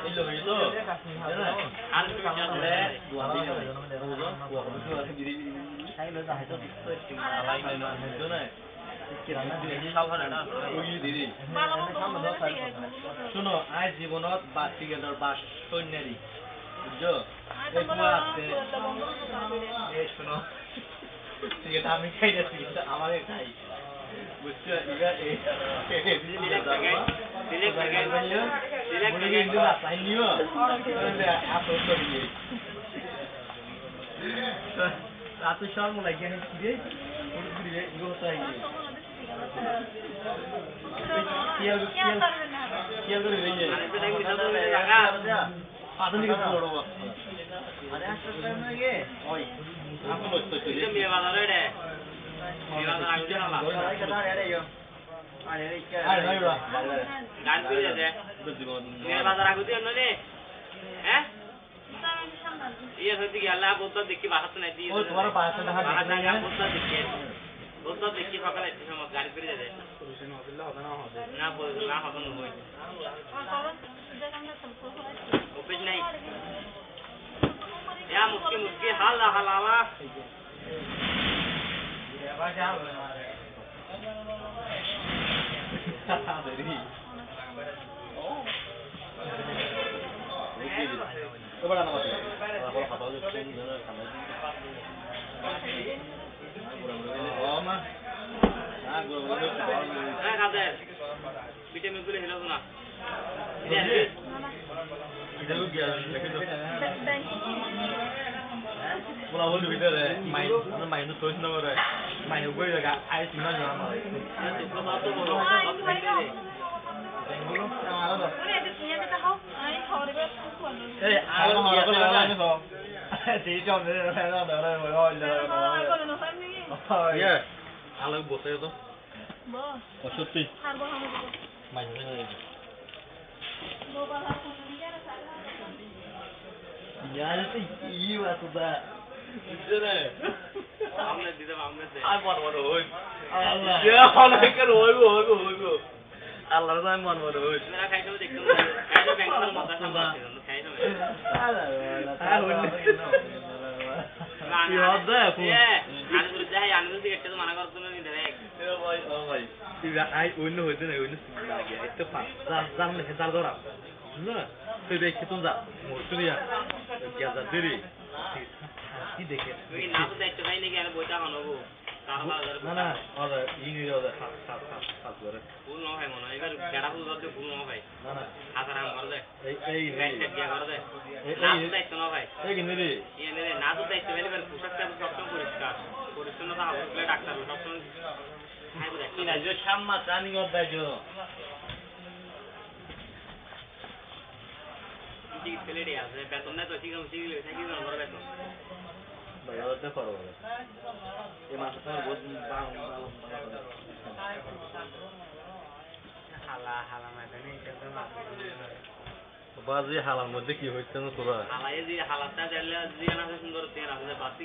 Ilo itu. Ada dua tiga. Dua gini. Saya lo dah itu lain itu nih. Kirana ini salah ada. Uji diri. Suno, aja জীবনত বাসিগেটার বাস সৈন্যেরই বুঝছো শুনো cigarette আমি খাই না cigarette আমাকে খাই বুঝছো এবার এত শর্ম লাগে কি রে এগুলো তাই Kial tu ni je. Ada ni kan puluh orang. Ada asal mana ke? Oi. Aku mesti tu. Itu dia bawa ada. Dia bawa aku dia lah. Kata ada yo. Ada ni ke? Ada ni lah. Dan tu je. Dia bawa aku dia ni. Eh? Iya nanti Allah botta देखी बाहर से नहीं ओ तुम्हारा बाहर से बाहर जाके बोत्ता देखिए बोत्ता देखी सकाले ऐसे हम गाड़ी पे जाते ना बोल ना हम लोग होई ऑफिस नहीं या मुश्किल मुश्किल हाल हालाला Coba nama tu. Kalau kata tu sini mana kamera. Oh mah. Ah, gua tu. Eh kata. Bitte में गुले हिला सुना. इधर लोग गया लेकिन तो. बोला बोल दो इधर है. माइन तो सोच ना बोल रहा है. माइन कोई जगह आए सीमा जो हमारा. ये तो बात तो बोलो. Eh, aku mau aku lawan ni so. Chỉ trong để phải ra đỡ đây rồi thôi. Iya. Alang bose tu. Bo. Oh, suti. Main ni. Ya, tu iya tu dah. Jadi. Amne di dalam amne se. Ay mon mon hoy. Allah. Ya, Allah kan hoy. Allah saya mon mon hoy. Mera khai to dekho. Khai to bank में मत समझा. khai to. না না আর ইনি ওদের সাত করে ফুল না হয় মনে এবার গাড়া ফুল করতে ফুল না হয় না না আসারাম করে দে এই রাইট দিয়া করে দে না দায়িত্ব না ভাই এই কিনে রে এই নে না তো দায়িত্ব মানে এবার পোশাকটা সবসময় পরিষ্কার পরিচ্ছন্নতা হবে ডাক্তার সবসময় খাইবো দেখ না যে সাম্মা ট্রেনিং অর দাইজো কি ছেলে রে আছে বেতন না তো ঠিক আছে কি করে বেতন Bayar tu kalau. Ini maksudnya buat bang. Halah macam ni kita nak. Bazi halah mesti kau itu tu surah. Halah ini halah tak jadi dia nak sendiri tiada. Bazi